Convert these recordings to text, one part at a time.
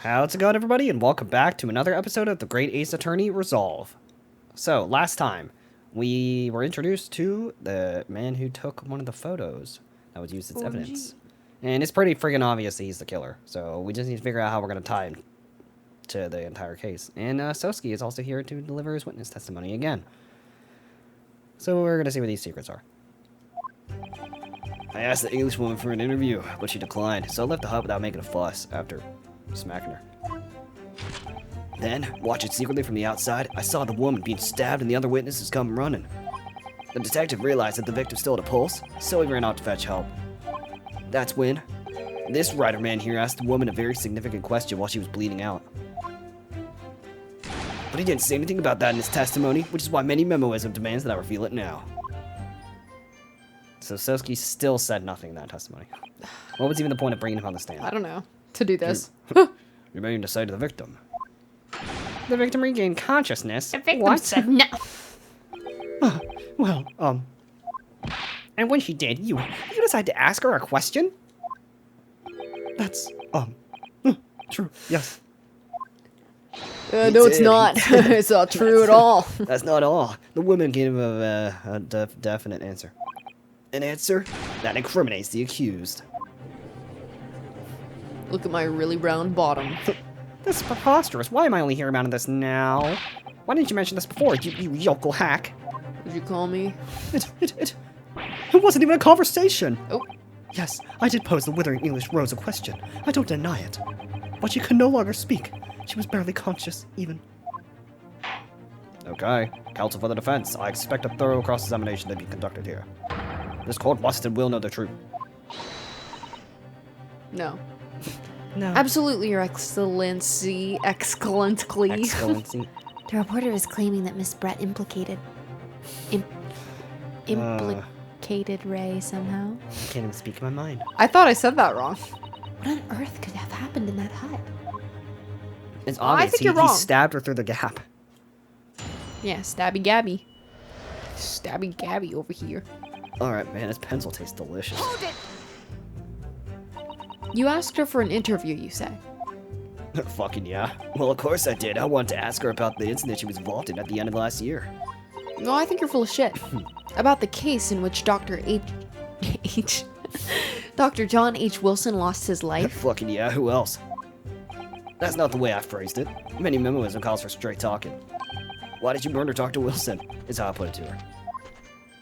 How's it going, everybody, and welcome back to another episode of the Great Ace Attorney Resolve. So, last time, we were introduced to the man who took one of the photos that was used as evidence. And it's pretty friggin' obvious that he's the killer, so we just need to figure out how we're going to tie him to the entire case. And Sosuke is also here to deliver his witness testimony again. So we're going to see what these secrets are. I asked the English woman for an interview, but she declined, so I left the hut without making a fuss after smacking her. Then, watching secretly from the outside, I saw the woman being stabbed and the other witnesses come running. The detective realized that the victim still had a pulse, so he ran out to fetch help. That's when this writer man here asked the woman a very significant question while she was bleeding out. But he didn't say anything about that in his testimony, which is why many memoism demands that I reveal it now. So Sosuke still said nothing in that testimony. What was even the point of bringing him on the stand? I don't know. To do this. You made to say to the victim. The victim regained consciousness. The victim said no. And when she did, you decided to ask her a question? That's, true, yes. No, it's not. It's not true at all. That's not all. The woman gave a definite answer. An answer that incriminates the accused. Look at my really round bottom. This is preposterous. Why am I only hearing about this now? Why didn't you mention this before, you yokel hack? Would you call me? It wasn't even a conversation. Oh. Yes, I did pose the withering English Rose a question. I don't deny it. But she could no longer speak. She was barely conscious, even. Okay, counsel for the defense. I expect a thorough cross-examination to be conducted here. This court must and will know the truth. No. No. Absolutely, Your Excellency. Excellency. Excellency. The reporter is claiming that Miss Brett implicated Ray somehow. I can't even speak my mind. I thought I said that wrong. What on earth could have happened in that hut? It's obvious. I think you're He wrong. stabbed her through the gap. Yeah, stabby gabby. Stabby gabby over here. Alright, man, his pencil tastes delicious. You asked her for an interview, you say? Fucking yeah. Well, of course I did. I wanted to ask her about the incident she was involved in at the end of last year. No, I think you're full of shit. About the case in which Dr. John H. Wilson lost his life. Fucking yeah, who else? That's not the way I phrased it. Many memoism calls for straight talking. Why did you murder Dr. Wilson? Is how I put it to her.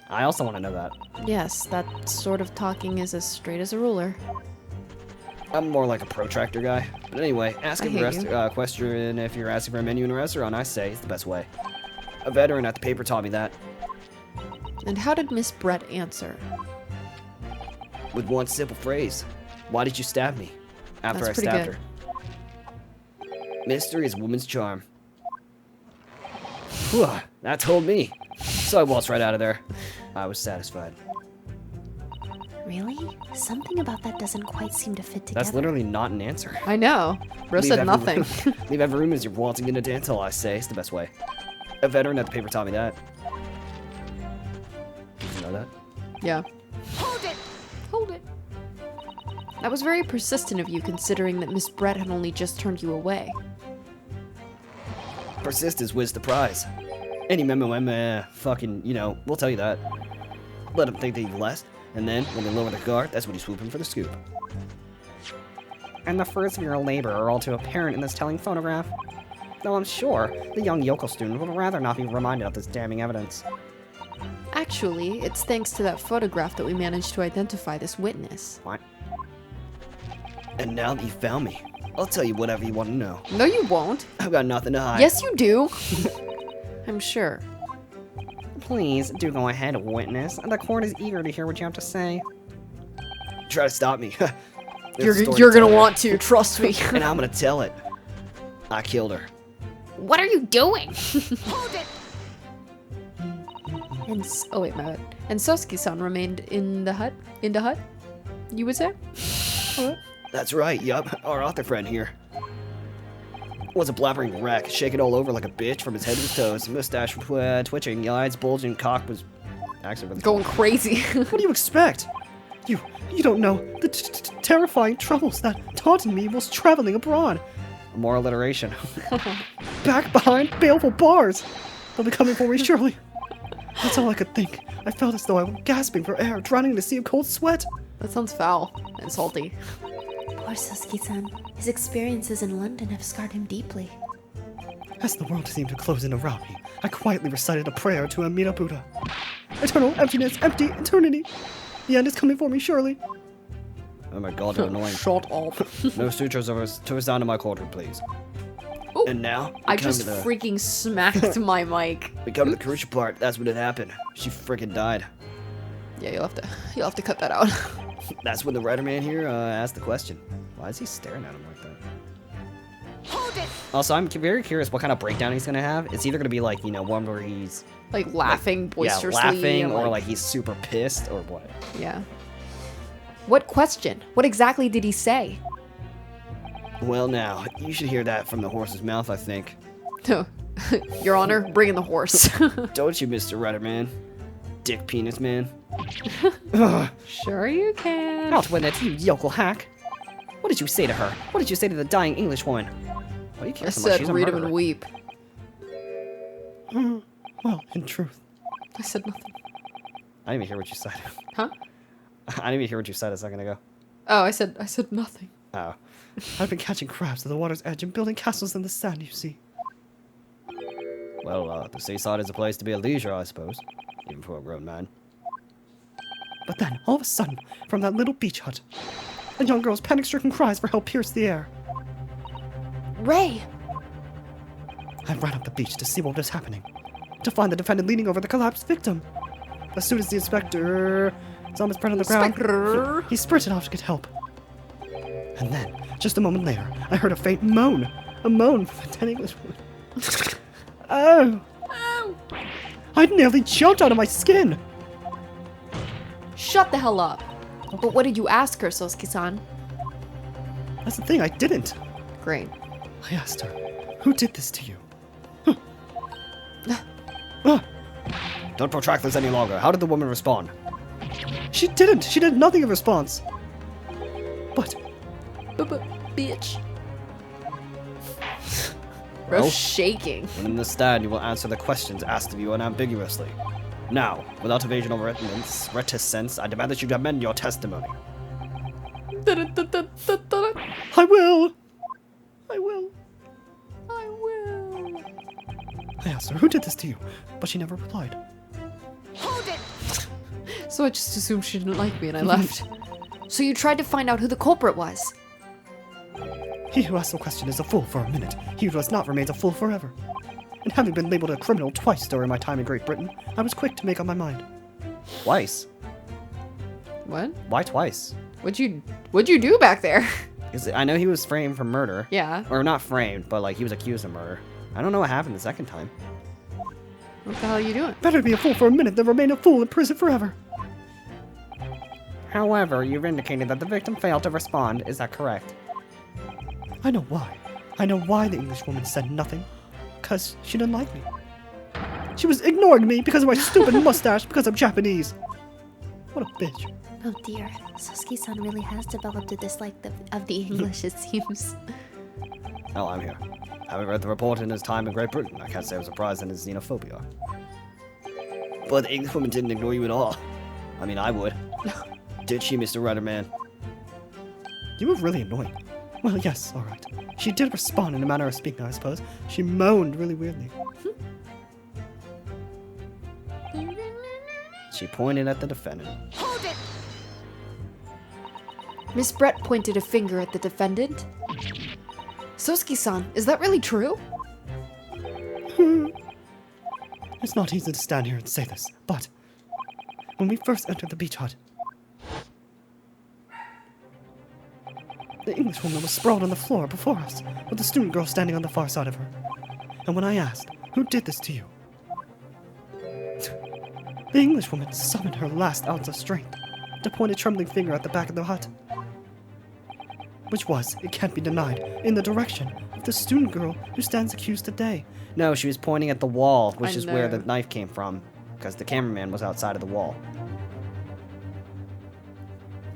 I also want to know that. Yes, that sort of talking is as straight as a ruler. I'm more like a protractor guy. But anyway, asking I hate a question if you're asking for a menu in a restaurant, I say, is the best way. A veteran at the paper taught me that. And how did Miss Brett answer? With one simple phrase. Why did you stab me? After That's I stabbed pretty her. Mystery is a woman's charm. Whew, that told me. So I waltzed right out of there. I was satisfied. Really? Something about that doesn't quite seem to fit together. That's literally not an answer. I know. Bro said every nothing. room- leave every room as you're waltzing into dance hall, I say. It's the best way. A veteran at the paper taught me that. Did you know that? Yeah. Hold it! Hold it! That was very persistent of you, considering that Miss Brett had only just turned you away. Persistence wins the prize. Any memo, fucking, we'll tell you that. Let them think that you've left, and then, when they lower the guard, that's when you swoop in for the scoop. And the fruits of your labor are all too apparent in this telling photograph. Though I'm sure the young yokel student would rather not be reminded of this damning evidence. Actually, it's thanks to that photograph that we managed to identify this witness. What? And now that you found me, I'll tell you whatever you want to know. No, you won't. I've got nothing to hide. Yes, you do. I'm sure. Please, do go ahead, witness. The court is eager to hear what you have to say. Try to stop me. You're gonna want to, trust me. And I'm gonna tell it. I killed her. What are you doing? Oh wait, my bad. And Sosuke-san remained in the hut? You would say? What? That's right, yup. Our author friend here was a blabbering wreck, shaking all over like a bitch from his head to his toes, mustache twitching, eyes bulging, cock was actually really going crazy. What do you expect? You don't know the terrifying troubles that taunted me whilst traveling abroad. More alliteration. Back behind baleful bars! They'll be coming for me, surely. That's all I could think. I felt as though I were gasping for air, drowning in a sea of cold sweat. That sounds foul and salty. Poor Sosuke-san. His experiences in London have scarred him deeply. As the world seemed to close in around me, I quietly recited a prayer to Amida Buddha. Eternal emptiness, empty eternity. The end is coming for me, surely. Oh my god, they're annoying. Shut up. No sutures to a sound of my cauldron, please. Ooh, And now, I just freaking smacked my mic. we come to the crucial part. That's when it happened. She freaking died. Yeah, you'll have to cut that out. That's when the writer man here asked the question. Why is he staring at him like that? Hold it! Also, I'm very curious what kind of breakdown he's gonna have. It's either gonna be like, you know, one where he's Like laughing boisterously. yeah, laughing, and, or like he's super pissed, or what. Yeah. What question? What exactly did he say? Well, now you should hear that from the horse's mouth, I think. Your Honor, bring in the horse. Don't you, Mr. Writer man? Dick penis man. Sure you can. Out with it, you yokel hack. What did you say to her? What did you say to the dying English woman? Why do you care I so much? said She's a read him murderer. and weep. Well, in truth. I said nothing. I didn't even hear what you said. Huh? I didn't even hear what you said a second ago. Oh, I said nothing. Oh. I've been catching crabs at the water's edge and building castles in the sand, you see. Well, the seaside is a place to be at leisure, I suppose. Even for a grown man. But then, all of a sudden, from that little beach hut, a young girl's panic-stricken cries for help pierced the air. Ray! I ran up the beach to see what was happening. To find the defendant leaning over the collapsed victim. As soon as the inspector saw him spread on the ground, Inspector! he sprinted off to get help. And then, just a moment later, I heard a faint moan. A moan from a dead Englishwoman. Oh! Oh. I'd nearly jumped out of my skin! Shut the hell up. But what did you ask her, Sosuke-san? That's the thing, I didn't. Great. I asked her, who did this to you? Don't protract this any longer. How did the woman respond? She didn't. She did nothing in response. But Bitch. Well? Bro's shaking. when in the stand, you will answer the questions asked of you unambiguously. Now, without evasion or reticence, I demand that you amend your testimony. I will. I will. I will. I asked her, who did this to you? But she never replied. Hold it! So I just assumed she didn't like me and I left. So you tried to find out who the culprit was? He who asks a question is a fool for a minute. He who does not remains a fool forever. And having been labeled a criminal twice during my time in Great Britain, I was quick to make up my mind. Twice? What? Why twice? What'd you do back there? I know he was framed for murder. Yeah. Or not framed, but like he was accused of murder. I don't know what happened the second time. What the hell are you doing? Better be a fool for a minute than remain a fool in prison forever. However, you've indicated that the victim failed to respond. Is that correct? I know why. I know why the Englishwoman said nothing. Because she didn't like me. She was ignoring me because of my stupid mustache because I'm Japanese. What a bitch. Oh dear, Sosuke-san really has developed a dislike of the English, it seems. Oh, I'm here. Having read the report in his time in Great Britain, I can't say I was surprised in his xenophobia. But the Englishwoman didn't ignore you at all. I mean, I would. Did she, Mr. Rudderman? You were really annoying. Well, yes, alright. She did respond in a manner of speaking, I suppose. She moaned really weirdly. She pointed at the defendant. Hold it! Miss Brett pointed a finger at the defendant. Sosuke-san, is that really true? It's not easy to stand here and say this, but when we first entered the beach hut, the Englishwoman was sprawled on the floor before us, with the student girl standing on the far side of her. And when I asked, who did this to you? The Englishwoman summoned her last ounce of strength to point a trembling finger at the back of the hut. Which was, it can't be denied, in the direction of the student girl who stands accused today. No, she was pointing at the wall, which I is where the know. knife came from, because the cameraman was outside of the wall.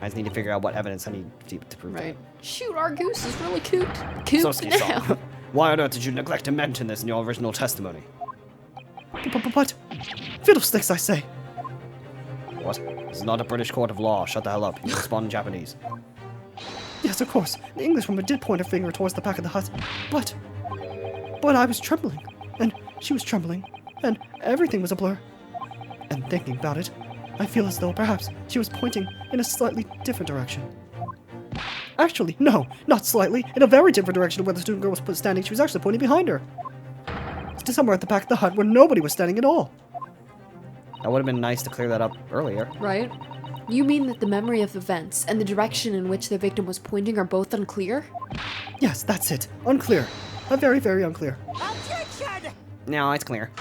I just need to figure out what evidence I need to prove Right. Shoot, our goose is really cute. Cute Sasuke-san, now. why on earth did you neglect to mention this in your original testimony? But, fiddlesticks, I say. What? This is not a British court of law. Shut the hell up. You respond in Japanese. Yes, of course. The Englishwoman did point her finger towards the back of the hut. But I was trembling. And she was trembling. And everything was a blur. And thinking about it, I feel as though perhaps she was pointing in a slightly different direction. Actually, no, not slightly. In a very different direction to where the student girl was standing. She was actually pointing behind her. To somewhere at the back of the hut where nobody was standing at all. That would have been nice to clear that up earlier. Right? You mean that the memory of events and the direction in which the victim was pointing are both unclear? Yes, that's it. Unclear. Very, very unclear. Objection! No, it's clear.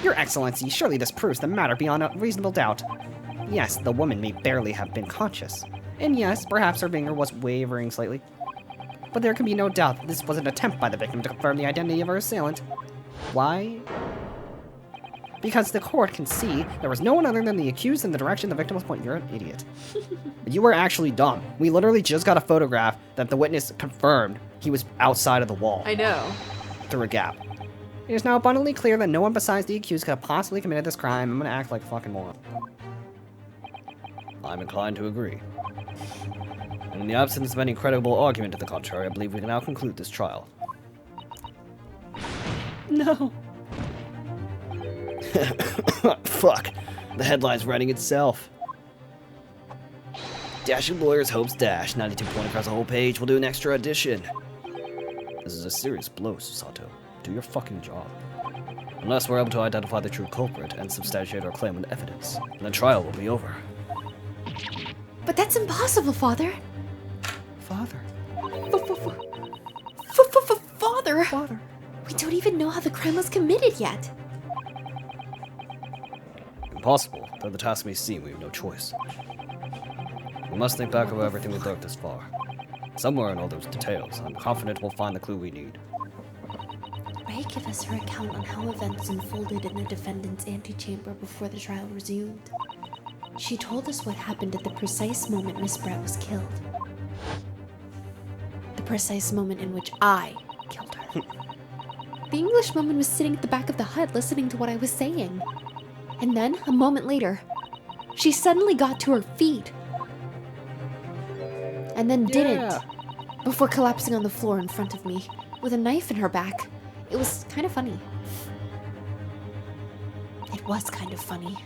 Your Excellency, surely this proves the matter beyond a reasonable doubt. Yes, the woman may barely have been conscious. And yes, perhaps her finger was wavering slightly. But there can be no doubt that this was an attempt by the victim to confirm the identity of her assailant. Why? Because the court can see there was no one other than the accused in the direction the victim was pointing. You're an idiot. You were actually dumb. We literally just got a photograph that the witness confirmed he was outside of the wall. I know. Through a gap. It is now abundantly clear that no one besides the accused could have possibly committed this crime. I'm gonna act like a fucking moron. I'm inclined to agree. And in the absence of any credible argument to the contrary, I believe we can now conclude this trial. No. Fuck. The headline's writing itself. Dashing lawyers hopes dash. 92 point across the whole page. We'll do an extra edition. This is a serious blow, Susato. Do your fucking job. Unless we're able to identify the true culprit and substantiate our claim with evidence, then the trial will be over. But that's impossible, Father. Father. Father. Father. We don't even know how the crime was committed yet. Impossible, though the task may seem we have no choice. We must think back over everything we've learned this far. Somewhere in all those details, I'm confident we'll find the clue we need. Ray gave us her account on how events unfolded in the defendant's antechamber before the trial resumed. She told us what happened at the precise moment Miss Brett was killed. The precise moment in which I killed her. The Englishwoman was sitting at the back of the hut listening to what I was saying. And then, a moment later, she suddenly got to her feet. And then didn't, before collapsing on the floor in front of me, with a knife in her back. It was kind of funny. It was kind of funny.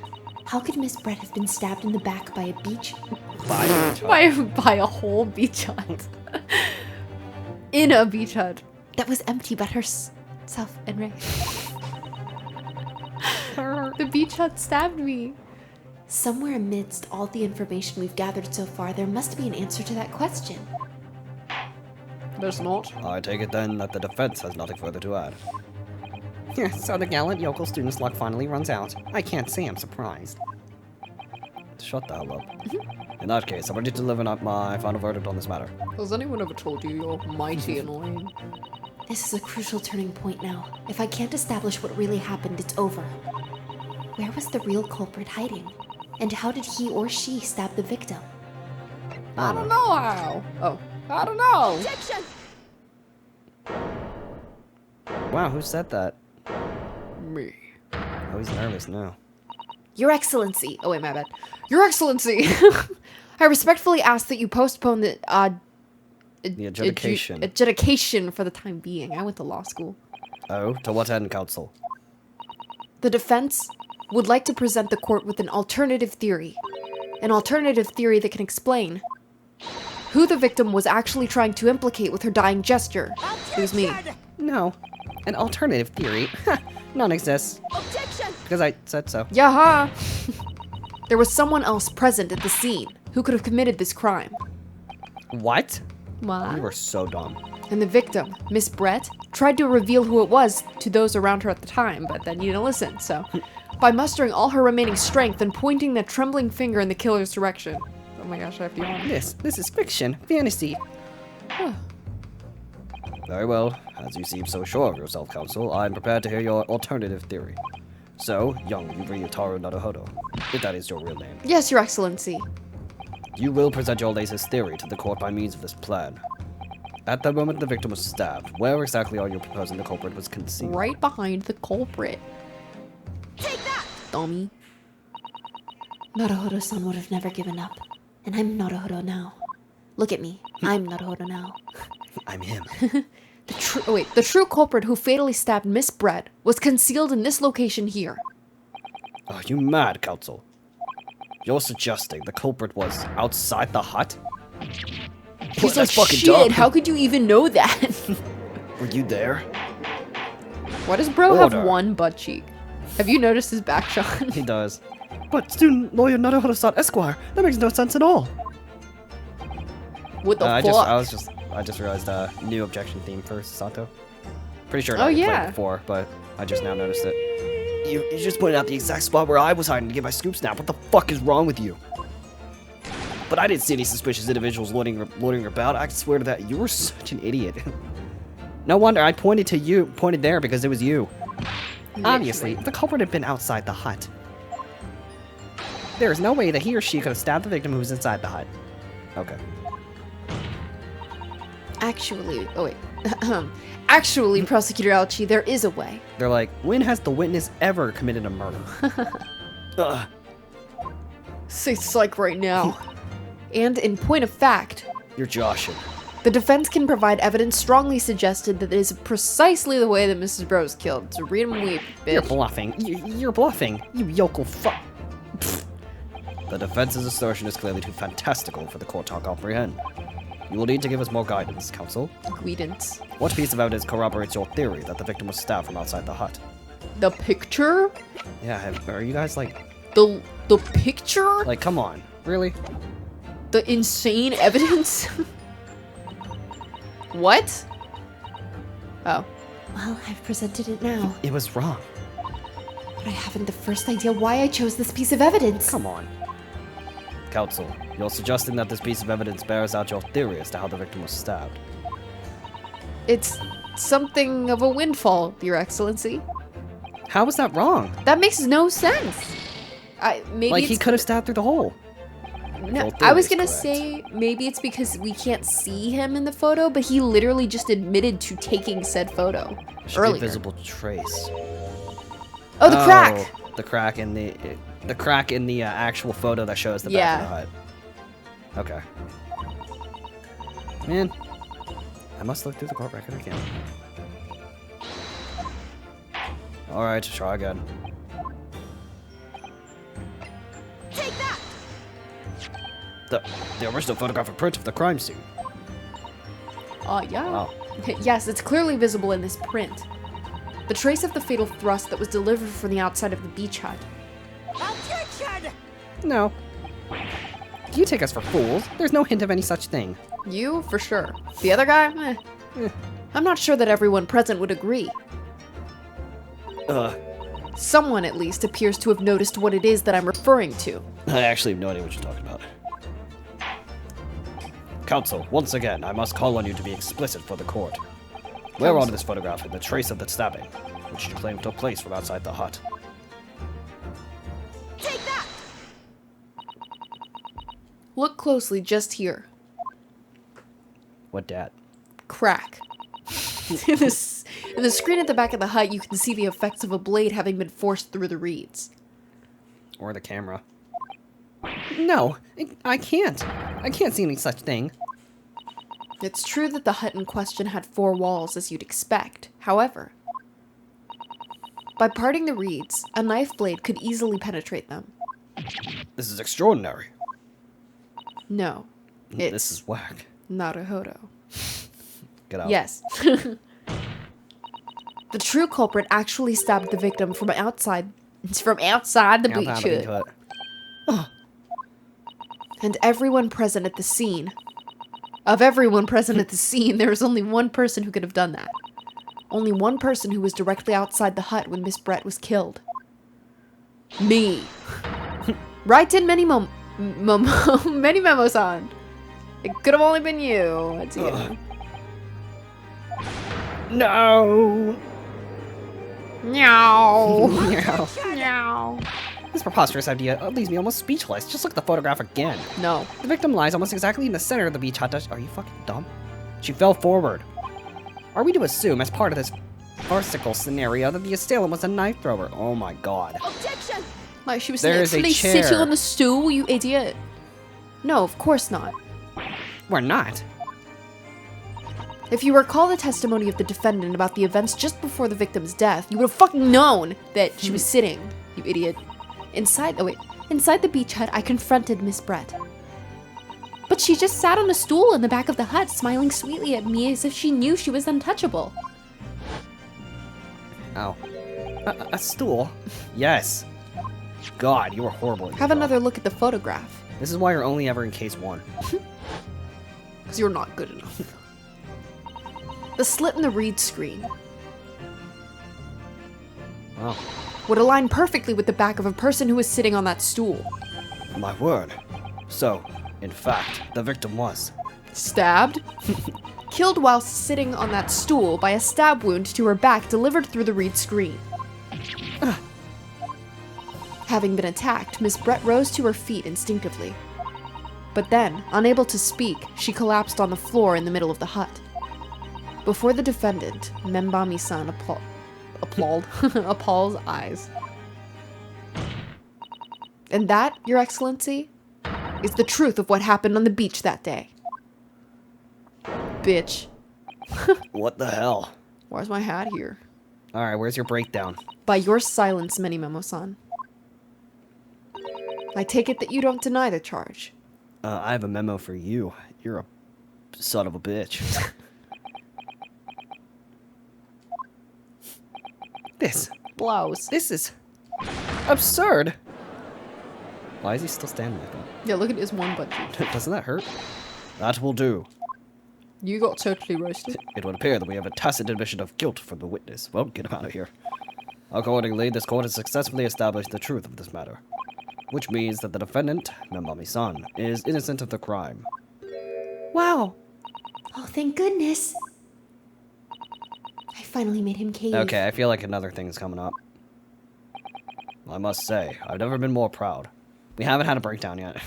How could Miss Brett have been stabbed in the back by a beach? By a whole beach hut. In a beach hut. That was empty but herself and Ray. The beach hut stabbed me. Somewhere amidst all the information we've gathered so far, there must be an answer to that question. There's not. I take it then that the defense has nothing further to add. So the gallant yokel student's luck finally runs out. I can't say I'm surprised. Shut the hell up. In that case, I'm ready to deliver my final verdict on this matter. Has anyone ever told you you're mighty annoying? This is a crucial turning point now. If I can't establish what really happened, it's over. Where was the real culprit hiding? And how did he or she stab the victim? I don't know how. Oh, I don't know. Objection! Wow, who said that? Me. Oh, he's nervous now. Your Excellency. Oh, wait, my bad. Your Excellency. I respectfully ask that you postpone the adjudication. Adjudication for the time being. I went to law school. Oh, to what end, counsel? The defense would like to present the court with an alternative theory. An alternative theory that can explain who the victim was actually trying to implicate with her dying gesture. It was me. No. An alternative theory? None exists. Objection! Because I said so. Yaha! There was someone else present at the scene who could have committed this crime. What? What? You were so dumb. And the victim, Miss Brett, tried to reveal who it was to those around her at the time, but then you didn't listen, so... By mustering all her remaining strength and pointing that trembling finger in the killer's direction. Oh my gosh, I have to yawn. This is fiction. Fantasy. Very well. As you seem so sure of yourself, counsel, I'm prepared to hear your alternative theory. So, young Ryunosuke Naruhodo, if that is your real name. Yes, Your Excellency. You will present your latest theory to the court by means of this plan. At the moment the victim was stabbed, where exactly are you proposing the culprit was concealed? Right behind the culprit. Take that! Dummy. Naruhodo-san would have never given up. And I'm Naruhodo now. Look at me. I'm Naruhodo now. I'm him. The true culprit who fatally stabbed Miss Brett was concealed in this location here. Are you mad, counsel? You're suggesting the culprit was outside the hut? He's like, That's fucking shit, dumb. how could you even know that? Were you there? Why does bro have Order. one butt cheek? Have you noticed his back shot? He does. But student lawyer Naruhodo-san Esquire, that makes no sense at all. What the I fuck? just realized new objection theme for Sato. Pretty sure Oh, I played yeah. it before, but I just now noticed it. You just pointed out the exact spot where I was hiding to get my scoop snap. What the fuck is wrong with you? But I didn't see any suspicious individuals loitering about. I swear to that, you were such an idiot. No wonder I pointed there because it was you. Obviously, the culprit had been outside the hut. There is no way that he or she could have stabbed the victim who was inside the hut. Okay. Actually, oh wait. Actually, Prosecutor Alchi, there is a way. They're like, when has the witness ever committed a murder? Ugh. Say psych right now. And in point of fact, You're joshing. the defense can provide evidence strongly suggested that it is precisely the way that Mrs. Bro was killed. So read and weep, You're bitch. bluffing. You're bluffing. You yokel fuck. The defense's assertion is clearly too fantastical for the court to comprehend. You will need to give us more guidance, counsel. Guidance. What piece of evidence corroborates your theory that the victim was stabbed from outside the hut? The picture? Yeah, are you guys like, The picture? come on, really? The insane evidence? What? Oh. Well, I've presented it now. It was wrong. But I haven't the first idea why I chose this piece of evidence. Come on. Counsel, you're suggesting that this piece of evidence bears out your theory as to how the victim was stabbed. It's something of a windfall, Your Excellency. How was that wrong? That makes no sense. Maybe Like, it's, he could have stabbed through the hole. no, Your I was theory gonna is say maybe it's because we can't see him in the photo, but he literally just admitted to taking said photo Should be a earlier. visible trace. Oh, the crack! The crack in the actual photo that shows the Yeah. back of the hut. Okay. Man, I must look through the court record again. All right, try again. Take that! The original photographic print of the crime scene. Yeah. Wow. Yes, it's clearly visible in this print. The trace of the fatal thrust that was delivered from the outside of the beach hut. Objection! No. Do you take us for fools? There's no hint of any such thing. You, for sure. The other guy? I'm not sure that everyone present would agree. Someone, at least, appears to have noticed what it is that I'm referring to. I actually have no idea what you're talking about. Counsel, once again, I must call on you to be explicit for the court. Where on this photograph is the trace of the stabbing, which you claim took place from outside the hut? Take that! Look closely just here. What dat? Crack. in the screen at the back of the hut, you can see the effects of a blade having been forced through the reeds. Or the camera? No, I can't. I can't see any such thing. It's true that the hut in question had 4 walls, as you'd expect. However, by parting the reeds, a knife blade could easily penetrate them. This is extraordinary. No, it's This is whack. Naruhodo. Get out. Yes. The true culprit actually stabbed the victim from outside the beach hut. And everyone present at the scene. Of everyone present at the scene, there was only one person who could have done that. Only one person who was directly outside the hut when Miss Brett was killed. Me. Write in many memos on. It could have only been you. It's you. No. Meow. Meow. Meow. This preposterous idea leaves me almost speechless. Just look at the photograph again. No. The victim lies almost exactly in the center of the beach hut. Are you fucking dumb? She fell forward. Are we to assume, as part of this farcical scenario, that the assailant was a knife thrower? Oh my god. Objection! Like she was There is a literally chair. sitting on the stool, you idiot. No, of course not. We're not. If you recall the testimony of the defendant about the events just before the victim's death, you would have fucking known that she was sitting, you idiot. Inside the beach hut, I confronted Miss Brett. But she just sat on a stool in the back of the hut, smiling sweetly at me as if she knew she was untouchable. Oh. A stool? Yes. God, you were horrible at your Have job. another look at the photograph, This is why you're only ever in case 1. because you're not good enough. The slit in the read screen Oh. would align perfectly with the back of a person who was sitting on that stool. My word. So, in fact, the victim was. Stabbed? Killed while sitting on that stool by a stab wound to her back delivered through the read screen. Having been attacked, Miss Brett rose to her feet instinctively. But then, unable to speak, she collapsed on the floor in the middle of the hut. Before the defendant, Membami-san appalls eyes. And that, Your Excellency, is the truth of what happened on the beach that day. Bitch. What the hell? Where's my hat here? Alright, where's your breakdown? By your silence, Minimemo-san. I take it that you don't deny the charge. I have a memo for you. You're a son of a bitch. This is absurd. Why is he still standing like that? Yeah, look at his one butt cheek. Doesn't that hurt? That will do. You got totally roasted. It would appear that we have a tacit admission of guilt from the witness. Well, get him out of here. Accordingly, this court has successfully established the truth of this matter, which means that the defendant, Membami-san, is innocent of the crime. Wow. Oh, thank goodness. I finally made him cave. Okay, I feel like another thing's coming up. I must say, I've never been more proud. We haven't had a breakdown yet.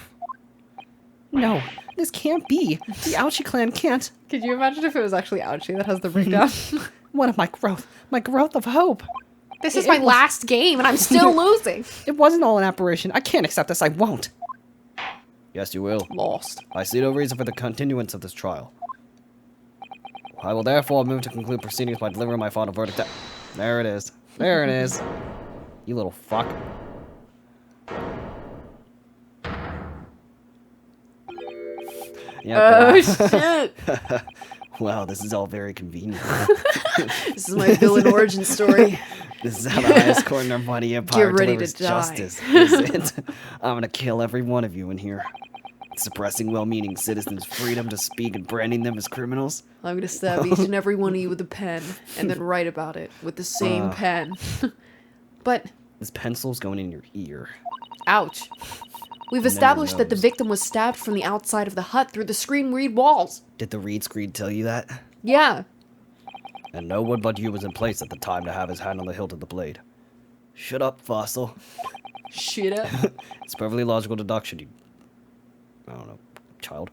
No, this can't be. The Ouchie clan can't. Could you imagine if it was actually Ouchie that has the breakdown? What of my growth of hope. This is my last game and I'm still losing. It wasn't all an apparition. I can't accept this. I won't. Yes, you will. Lost. I see no reason for the continuance of this trial. I will therefore move to conclude proceedings by delivering my final verdict. There it is. There it is. You little fuck. Oh shit. Well, this is all very convenient. This is my villain origin story. This is how the highest court in our mighty empire Get ready delivers to die. justice. Is it? I'm gonna kill every one of you in here. Suppressing well-meaning citizens' freedom to speak and branding them as criminals. I'm gonna stab each and every one of you with a pen and then write about it with the same pen. But This pencil's going in your ear. ouch. We've Never established that the knows. victim was stabbed from the outside of the hut through the screen read walls. Did the read screen tell you that? Yeah. And no one but you was in place at the time to have his hand on the hilt of the blade. Shut up, fossil. Shit up. It's perfectly logical deduction, you... I don't know, child.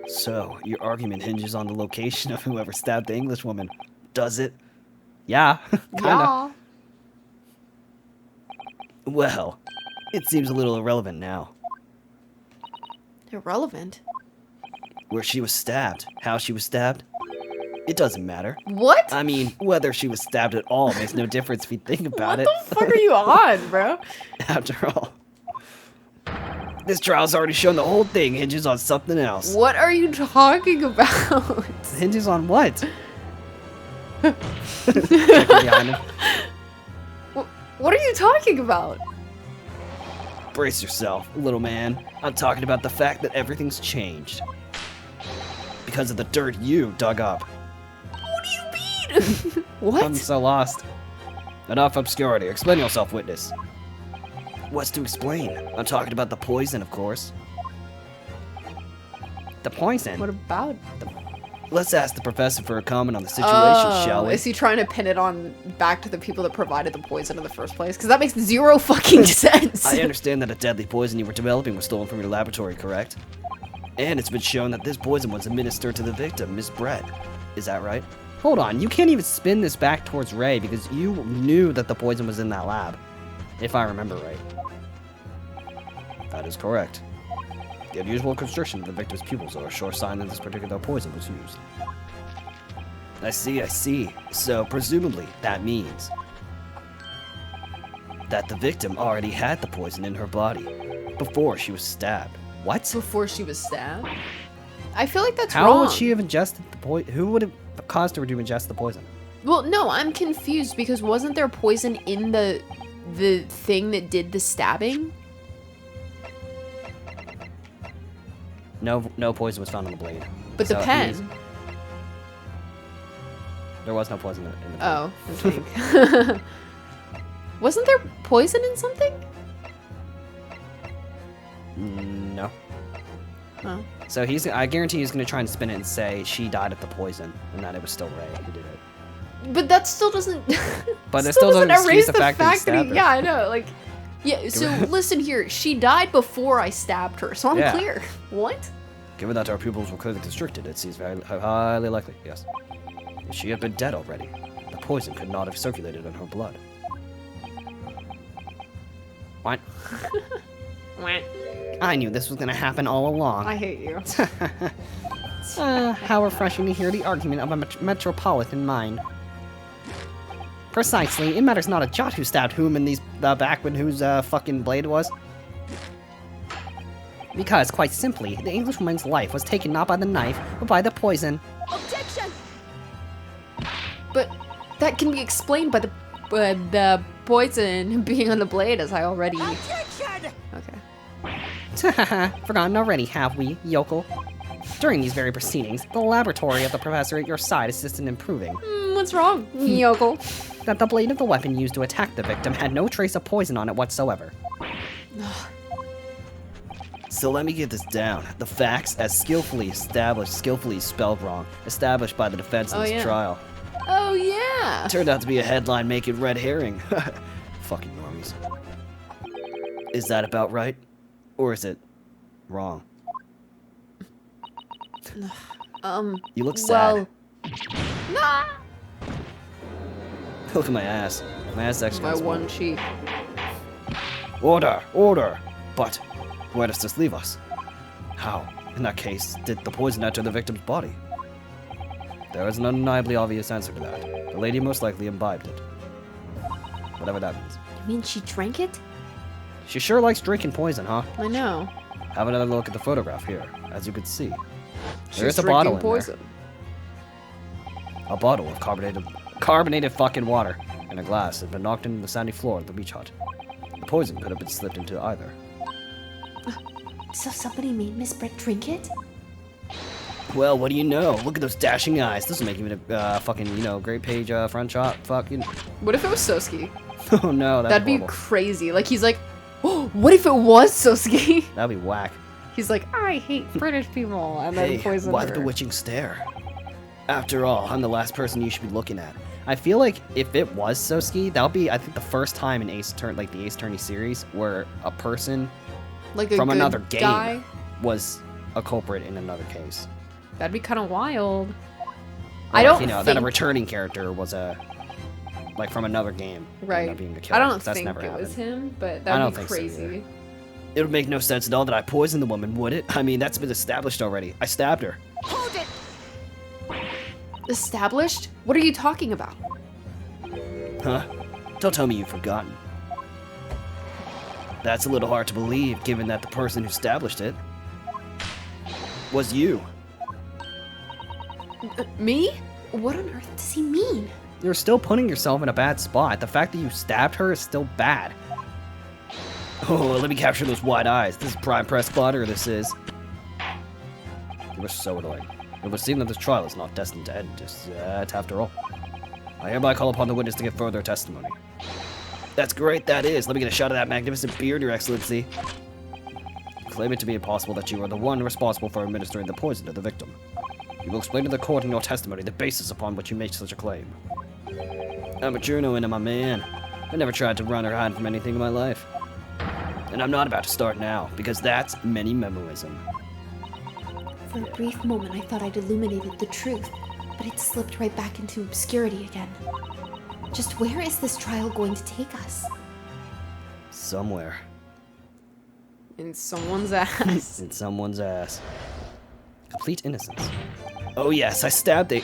So, your argument hinges on the location of whoever stabbed the English woman, does it? Yeah, kinda. Yeah. Well, it seems a little irrelevant now. Irrelevant. Where she was stabbed, how she was stabbed, it doesn't matter. What? I mean, whether she was stabbed at all makes no difference if you think about What it. the fuck are you on, bro? After all, this trial's already shown the whole thing hinges on something else. What are you talking about? Hinges on what? Checking behind him. What are you talking about? Brace yourself, little man. I'm talking about the fact that everything's changed. Because of the dirt you dug up. What do you mean? What? I'm so lost. Enough obscurity. Explain yourself, witness. What's to explain? I'm talking about the poison, of course. The poison? What about the Let's ask the professor for a comment on the situation, shall we? Is he trying to pin it on back to the people that provided the poison in the first place? Because that makes zero fucking sense. I understand that a deadly poison you were developing was stolen from your laboratory, correct? And it's been shown that this poison was administered to the victim, Miss Brett. Is that right? Hold on, you can't even spin this back towards Ray because you knew that the poison was in that lab. If I remember right. That is correct. The unusual constriction of the victim's pupils are a sure sign that this particular poison was used. I see. So, presumably, that means that the victim already had the poison in her body before she was stabbed. What? Before she was stabbed? I feel like that's How wrong. would she have ingested the poison? Who would have caused her to ingest the poison? Well, no, I'm confused because wasn't there poison in the thing that did the stabbing? No poison was found on the blade. But So the it pen. means- There was no poison in the blade. Oh, okay. Wasn't there poison in something? No. Oh. So I guarantee he's gonna try and spin it and say she died of the poison and that it was still Ray who did it. But that still doesn't. But it still doesn't excuse the fact that he stabbed her. Yeah, I know. Like, yeah. So listen here. She died before I stabbed her, so I'm Yeah. clear. What? Given that our pupils were clearly constricted, it seems very highly likely, yes. If she had been dead already, the poison could not have circulated in her blood. What? I knew this was gonna happen all along. I hate you. How refreshing to hear the argument of a metropolitan mind. Precisely, it matters not a jot who stabbed whom in these back when whose fucking blade was. Because, quite simply, the Englishwoman's life was taken not by the knife, but by the poison. Objection! But that can be explained by the poison being on the blade, as I already. Objection! Okay. Forgotten already, have we, yokel? During these very proceedings, the laboratory of the professor at your side assisted in proving What's wrong, yokel? that the blade of the weapon used to attack the victim had no trace of poison on it whatsoever. So let me get this down. The facts, as skillfully spelled wrong, established by the defense in Oh, this yeah. trial, Oh yeah. turned out to be a headline-making red herring. Fucking normies. Is that about right? Or is it wrong? You look sad. Nah. Look at my ass. My ass actually My got small. one cheek. Order! Order! But where does this leave us? How, in that case, did the poison enter the victim's body? There is an undeniably obvious answer to that. The lady most likely imbibed it. Whatever that means. You mean she drank it? She sure likes drinking poison, huh? I know. Have another look at the photograph here. As you can see, She's there's a drinking bottle in poison. there. A bottle of carbonated fucking water in a glass had been knocked into the sandy floor of the beach hut. The poison could have been slipped into either. So somebody made Miss Brett drink it? Well, what do you know? Look at those dashing eyes. This will make you a fucking, great page front shot. Fucking. What if it was Soski? Oh no, That'd be horrible. crazy. Like he's like, oh, what if it was Soski? That'd be whack. He's like, I hate British people, and then Hey, poisoned why her. the bewitching stare? After all, I'm the last person you should be looking at. I feel like if it was Soski, that would be, I think, the first time in the Ace Attorney series where a person Like a from good another game guy? was a culprit in another case. That'd be kind of wild. Or I like, don't that a think- returning character was from another game. ended Right. up being the killer. I don't That's think never it was happened. him, but I that'd don't be think so crazy. either. It would make no sense at all that I poisoned the woman, would it? I mean, that's been established already. I stabbed her. Hold it! Established? What are you talking about? Huh? Don't tell me you've forgotten. That's a little hard to believe, given that the person who established it was you. Me? What on earth does he mean? You're still putting yourself in a bad spot. The fact that you stabbed her is still bad. Oh, let me capture those wide eyes. This is prime press fodder, this is. You were so annoying. It would seem that this trial is not destined to end just yet, after all. I hereby call upon the witness to give further testimony. That's great, that is. Let me get a shot of that magnificent beard, Your Excellency. You claim it to be impossible that you are the one responsible for administering the poison to the victim. You will explain to the court in your testimony the basis upon which you make such a claim. I'm a journalist, my man. I never tried to run or hide from anything in my life. And I'm not about to start now, because that's many memoism. For a brief moment, I thought I'd illuminated the truth, but it slipped right back into obscurity again. Just where is this trial going to take us? Somewhere. In someone's ass. In someone's ass. Complete innocence. Oh yes, I stabbed a...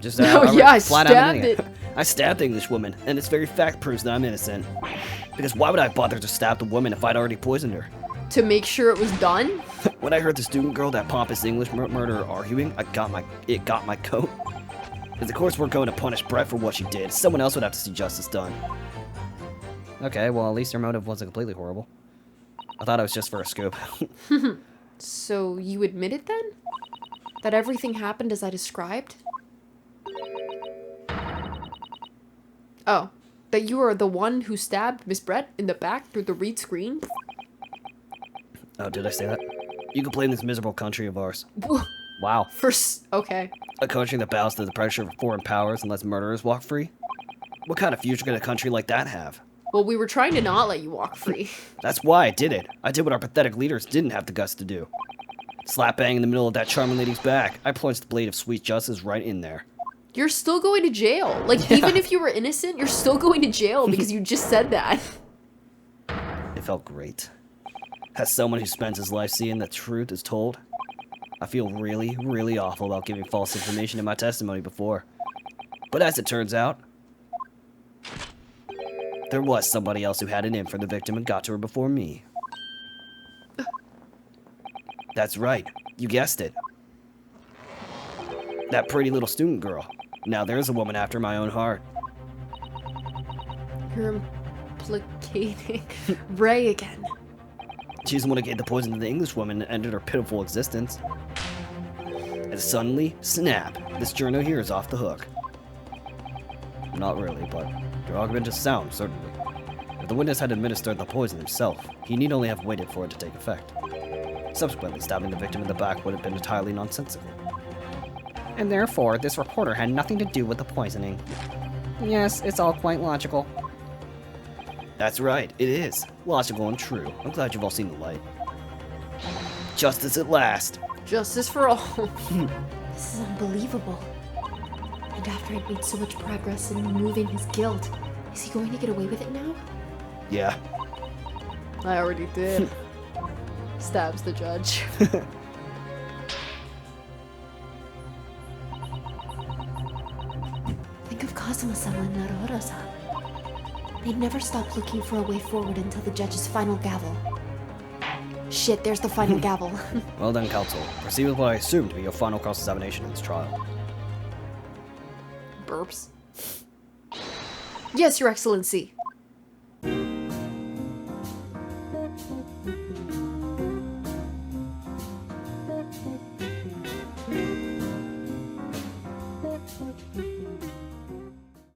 Just, Oh yeah, I flat out stabbed admitting it. I stabbed the English woman, and this very fact proves that I'm innocent. Because why would I bother to stab the woman if I'd already poisoned her? To make sure it was done? When I heard the student girl, that pompous English murderer, arguing, it got my coat. If the courts weren't going to punish Brett for what she did, someone else would have to see justice done. Okay, well, at least her motive wasn't completely horrible. I thought it was just for a scoop. So you admit it then? That everything happened as I described? Oh, that you are the one who stabbed Miss Brett in the back through the reed screen? Oh, did I say that? You can blame this miserable country of ours. Wow. Okay. A country that bows to the pressure of foreign powers and lets murderers walk free? What kind of future could a country like that have? Well, we were trying to not let you walk free. That's why I did it. I did what our pathetic leaders didn't have the guts to do. Slap bang in the middle of that charming lady's back. I plunged the blade of sweet justice right in there. You're still going to jail. Like, even if you were innocent, you're still going to jail because you just said that. It felt great. As someone who spends his life seeing the truth is told, I feel really, really awful about giving false information in my testimony before. But as it turns out, there was somebody else who had it in for the victim and got to her before me. That's right. You guessed it. That pretty little student girl. Now there's a woman after my own heart. You're implicating Ray again. She's the one who gave the poison to the English woman and ended her pitiful existence. And suddenly, snap, this journo here is off the hook. Not really, but your argument is sound, certainly. If the witness had administered the poison himself, he need only have waited for it to take effect. Subsequently, stabbing the victim in the back would have been entirely nonsensical. And therefore, this reporter had nothing to do with the poisoning. Yes, it's all quite logical. That's right, it is. Logical and true. I'm glad you've all seen the light. Justice at last. Justice for all. This is unbelievable. And after I'd made so much progress in removing his guilt, is he going to get away with it now? Yeah. I already did. Stabs the judge. Think of Kazuma-san and Naruhodo-san. They'd never stop looking for a way forward until the judge's final gavel. Shit, there's the final gavel. Well done, counsel. Proceed with what I assume to be your final cross-examination in this trial. Burps. Yes, Your Excellency.